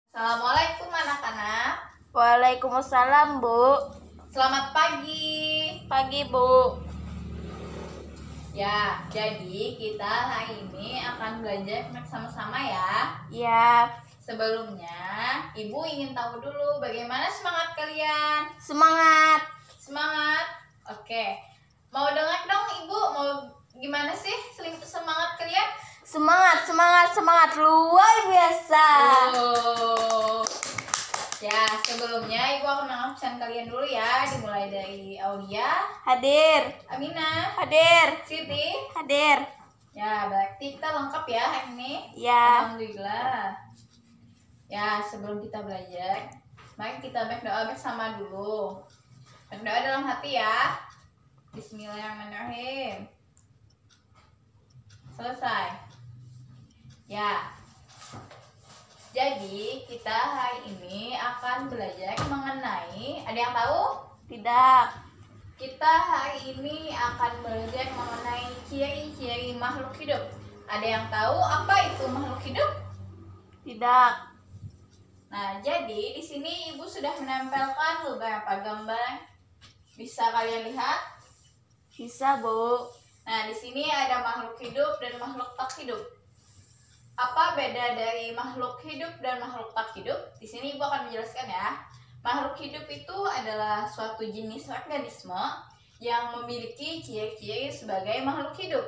Assalamualaikum anak-anak. Waalaikumsalam, Bu. Selamat pagi. Pagi, Bu. Ya, jadi kita hari ini akan belajar sama-sama ya. Ya, Sebelumnya, Ibu ingin tahu dulu bagaimana semangat kalian. semangat. Semangat? Oke. Mau dengar dong Ibu, mau gimana sih semangat kalian? Semangat luar biasa. Oh. Ya, sebelumnya Ibu akan mengabsen kalian dulu ya. Dimulai dari Aulia, Hadir. Aminah, Hadir. Siti. Hadir. Ya, berarti kita lengkap ya hari ini. Ya. Alhamdulillah. Ya, sebelum kita belajar, mari kita berdoa bersama dulu. Berdoa dalam hati ya. Bismillahirrahmanirrahim. Selesai. Ya. Jadi, kita hari ini akan belajar mengenai, ada yang tahu? Tidak. Kita hari ini akan belajar mengenai ciri-ciri makhluk hidup. Ada yang tahu apa itu makhluk hidup? Tidak. Nah, jadi di sini Ibu sudah menempelkan beberapa gambar. Bisa kalian lihat? Bisa, Bu. Nah, di sini ada makhluk hidup dan makhluk tak hidup. Apa beda dari makhluk hidup dan makhluk tak hidup? Di sini Ibu akan menjelaskan ya. Makhluk hidup itu adalah suatu jenis organisme yang memiliki ciri-ciri sebagai makhluk hidup.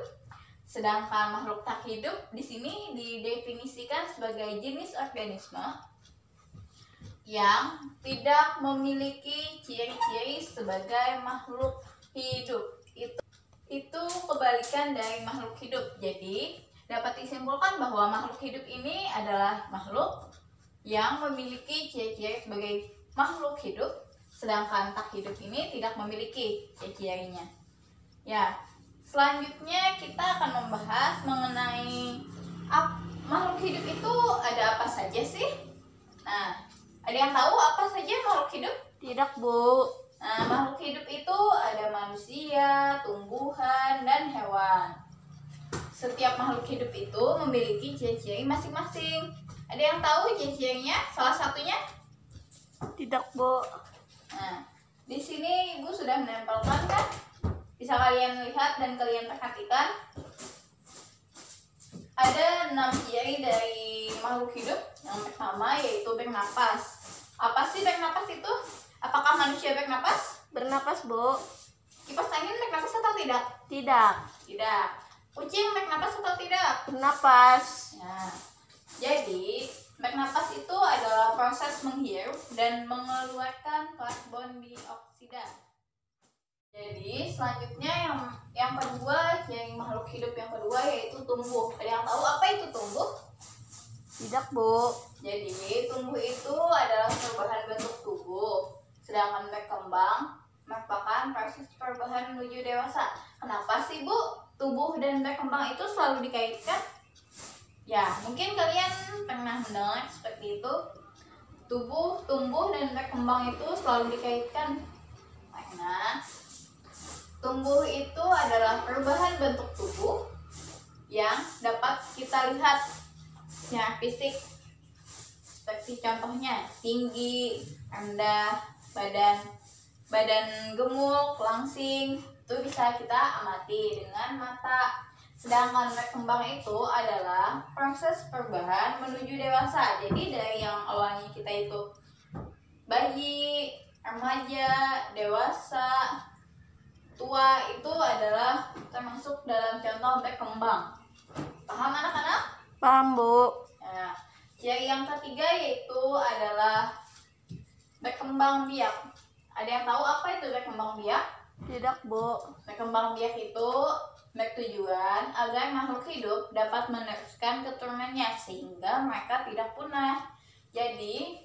Sedangkan makhluk tak hidup di sini didefinisikan sebagai jenis organisme yang tidak memiliki ciri-ciri sebagai makhluk hidup. Itu kebalikan dari makhluk hidup. Jadi dapat disimpulkan bahwa makhluk hidup ini adalah makhluk yang memiliki ciri-ciri sebagai makhluk hidup, sedangkan tak hidup ini tidak memiliki ciri-cirinya. Ya, selanjutnya kita akan membahas mengenai makhluk hidup itu ada apa saja sih? Nah, ada yang tahu apa saja makhluk hidup? Tidak, Bu. Nah, makhluk hidup itu ada manusia, tumbuhan, dan hewan. Setiap makhluk hidup itu memiliki ciri-ciri masing-masing. Ada yang tahu ciri-cirinya? Salah satunya? Tidak, Bu. Nah, di sini Ibu sudah menempelkan kan? Bisa kalian lihat dan kalian perhatikan. Ada 6 ciri dari makhluk hidup. Yang pertama yaitu bernapas. Apa sih bernapas itu? Apakah manusia bernapas? Bernapas, Bu. Kipas angin bernapas atau tidak? Tidak. Tidak. Kucing bernapas atau tidak? Bernapas. Nah, jadi bernapas itu adalah proses menghirup dan mengeluarkan karbon dioksida. Jadi selanjutnya yang kedua, ciri makhluk hidup yang kedua yaitu tumbuh. Ada yang tahu apa itu tumbuh? Tidak, Bu. Jadi tumbuh itu adalah perubahan bentuk tubuh, sedangkan berkembang merupakan proses perubahan menuju dewasa. Kenapa sih, Bu, tubuh dan berkembang itu selalu dikaitkan? Ya, mungkin kalian pernah mendengar seperti itu. Tubuh, tumbuh, dan berkembang itu selalu dikaitkan. Karena tumbuh itu adalah perubahan bentuk tubuh yang dapat kita lihat secara fisik. Seperti contohnya tinggi, rendah, badan gemuk, langsing, itu bisa kita amati dengan mata. Sedangkan berkembang itu adalah proses perubahan menuju dewasa. Jadi dari yang awalnya kita itu bayi, remaja, dewasa, tua, itu adalah termasuk dalam contoh berkembang. Paham anak-anak? Paham, Bu. Nah, ciri yang ketiga yaitu adalah berkembang biak. Ada yang tahu apa itu berkembang biak? Tidak, Bu. Berkembang biak itu bertujuan agar makhluk hidup dapat meneruskan keturunannya sehingga mereka tidak punah. Jadi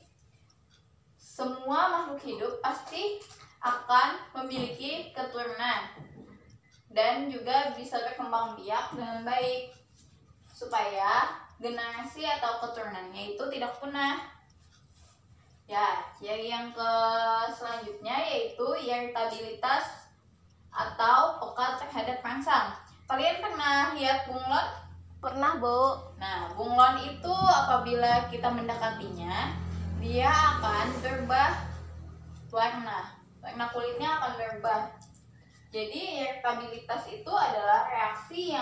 semua makhluk hidup pasti akan memiliki keturunan dan juga bisa berkembang biak dengan baik supaya generasi atau keturunannya itu tidak punah. Ya, ciri yang selanjutnya yaitu iritabilitas atau peka terhadap rangsang. Kalian pernah lihat bunglon? Pernah, Bu. Nah, bunglon itu apabila kita mendekatinya, dia akan berubah warna. Warna kulitnya akan berubah. Jadi iritabilitas itu adalah reaksi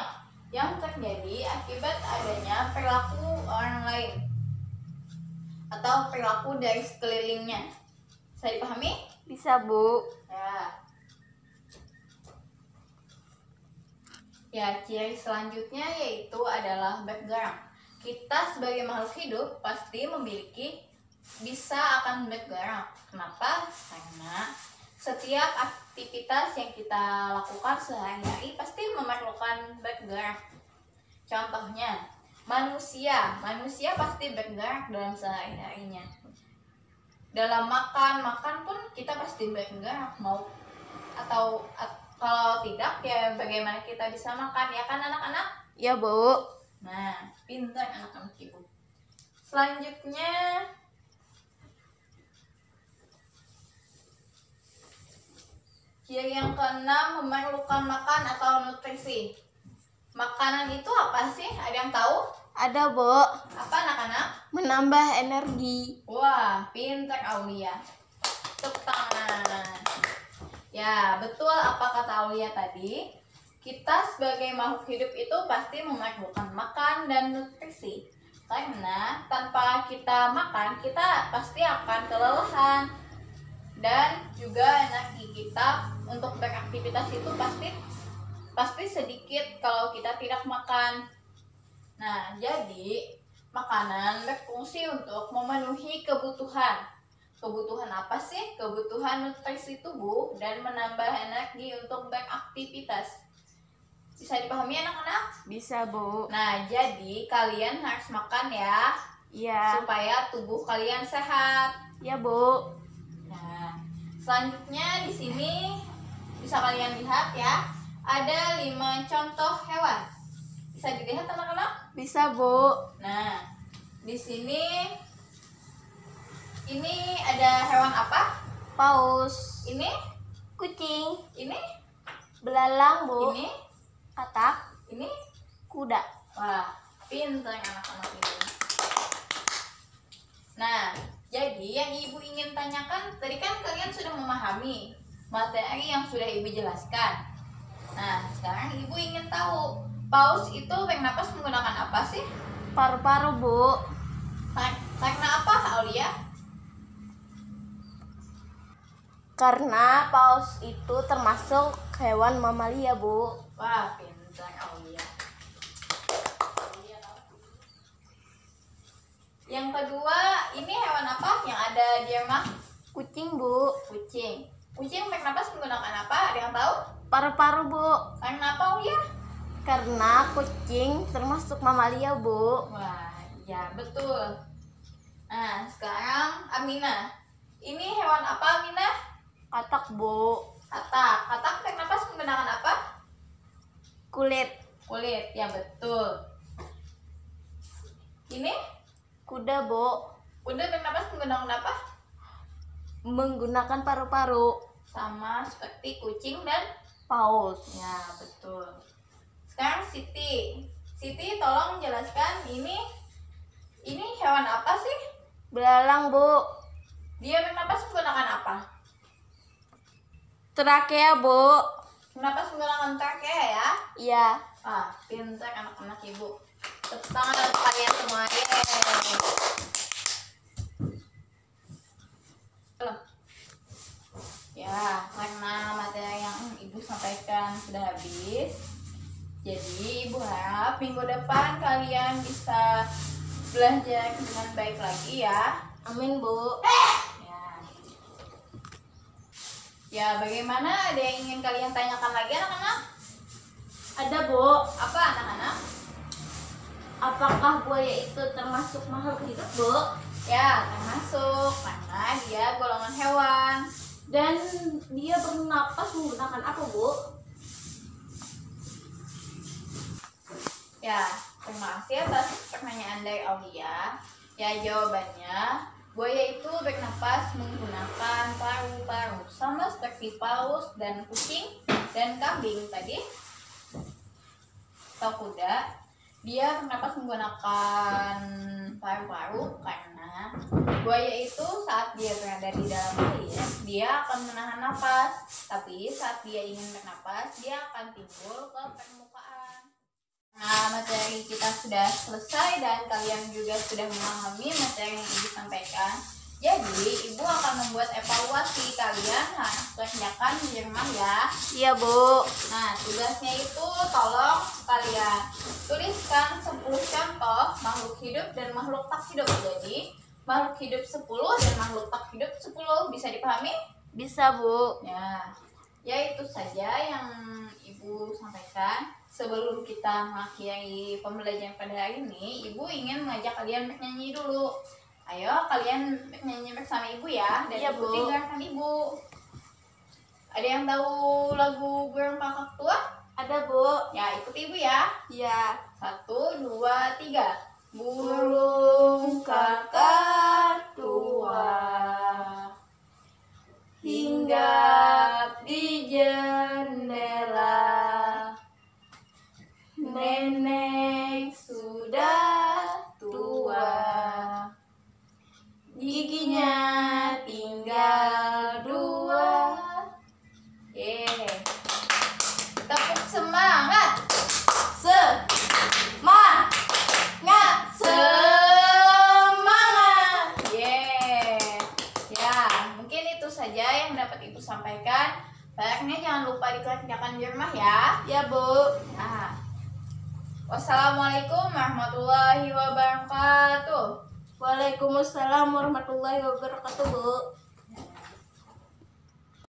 yang terjadi akibat adanya perilaku orang lain atau perilaku dari sekelilingnya. Bisa dipahami? Bisa, Bu. Ya, ciri selanjutnya yaitu adalah background. Kita sebagai makhluk hidup pasti bisa akan background. Kenapa? Karena setiap aktivitas yang kita lakukan sehari-hari pasti memerlukan background. Contohnya, manusia pasti background dalam sehari-harinya. Dalam makan pun kita pasti background, kalau tidak ya bagaimana kita bisa makan, ya kan anak-anak? Ya, Bu. Nah, pintar anak-anak ibu. Selanjutnya ciri yang keenam, memerlukan makan atau nutrisi. Makanan itu apa sih? Ada yang tahu? Ada, Bu. Apa anak-anak? Menambah energi. Wah, pintar Aulia. Tepuk tangan. Ya, betul apa kata Aulia tadi. Kita sebagai makhluk hidup itu pasti memerlukan makan dan nutrisi. Karena tanpa kita makan, kita pasti akan kelelahan. Dan juga energi kita untuk beraktivitas itu pasti sedikit kalau kita tidak makan. Nah, jadi makanan berfungsi untuk memenuhi kebutuhan. Kebutuhan apa sih? Kebutuhan nutrisi tubuh dan menambah energi untuk beraktivitas. Bisa dipahami anak-anak? Bisa, Bu. Nah, jadi kalian harus makan ya. Iya. Supaya tubuh kalian sehat. Ya, Bu. Nah, selanjutnya di sini bisa kalian lihat ya. Ada 5 contoh hewan. Bisa dilihat anak-anak? Bisa, Bu. Nah, di sini ini ada hewan apa? Paus. Ini, Kucing. ini, Belalang, Bu. ini, Katak. ini. Kuda. Wah, pintar anak-anak ini. Nah, jadi yang ibu ingin tanyakan, tadi kan kalian sudah memahami materi yang sudah ibu jelaskan. Nah, sekarang ibu ingin tahu, paus itu bernapas menggunakan apa sih? Paru-paru, Bu. Karena apa, Aulia? Karena paus itu termasuk hewan mamalia, Bu. Wah, pintar Aulia. Yang kedua, ini hewan apa yang ada di rumah? Kucing, Bu. Kucing. Kucing bernapas menggunakan apa? Ada yang tahu? Paru-paru, Bu. Karena apa, Aulia? Karena kucing termasuk mamalia, Bu. Wah, ya betul. Nah, sekarang Amina. Ini hewan apa, Amina? Katak, Bu. Katak. Katak bernapas menggunakan apa? Kulit. Kulit, ya betul. Ini Kuda, Bu. kuda bernapas menggunakan apa? Menggunakan paru-paru. Sama seperti kucing dan Paus. ya betul. Sekarang Siti. Siti, tolong jelaskan ini hewan apa sih? Belalang, Bu. Dia bernapas menggunakan apa? Trakea, Bu. Bernapas menggunakan trachea ya? Iya. Ah, pintar anak-anak ibu. Tepuk tangan untuk kalian semua. Yeay. Ya, karena materi yang ibu sampaikan sudah habis, jadi ibu harap minggu depan kalian bisa belajar dengan baik lagi ya. Amin, Bu. Ya, bagaimana? Ada yang ingin kalian tanyakan lagi anak-anak? Ada, Bu. Apa anak-anak? Apakah buaya itu termasuk makhluk hidup, Bu? Ya, termasuk karena dia golongan hewan. Dan dia bernapas menggunakan apa, Bu? Ya, terima kasih atas pertanyaan dari Aulia. Ya, jawabannya buaya itu bernapas menggunakan paru-paru, sama seperti paus dan kucing dan kambing tadi atau kuda. Dia bernapas menggunakan paru-paru karena buaya itu saat dia berada di dalam air, dia akan menahan napas. Tapi saat dia ingin bernapas, dia akan timbul ke permukaan. Nah, materi kita sudah selesai dan kalian juga sudah memahami materi yang Ibu sampaikan. Jadi, Ibu akan membuat evaluasi. Kalian harus kerjakan di rumah ya. Iya, Bu. Nah, tugasnya itu tolong kalian tuliskan 10 contoh makhluk hidup dan makhluk tak hidup. Jadi, makhluk hidup 10 dan makhluk tak hidup 10. Bisa dipahami? Bisa, Bu. Ya itu saja yang Ibu sampaikan. Sebelum kita mengakhiri pembelajaran pada hari ini, Ibu ingin mengajak kalian bernyanyi dulu. Ayo kalian nyanyi bersama Ibu ya, dan Iya, Bu. ikuti gerakan Ibu. Ada yang tahu lagu Burung Kakak Tua? Ada, Bu. Ya, ikuti Ibu ya. Iya. 1, 2, 3. Burung kakak tua hinggap di jendela, nenek sudah tua, giginya tinggal 2. Tepuk semangat. Semangat, semangat. Ya, mungkin itu saja yang dapat Ibu sampaikan. PR-nya jangan lupa dikerjakan di rumah ya. Ya, Bu. Nah, wassalamualaikum warahmatullahi wabarakatuh. Waalaikumsalam warahmatullahi wabarakatuh, Bu.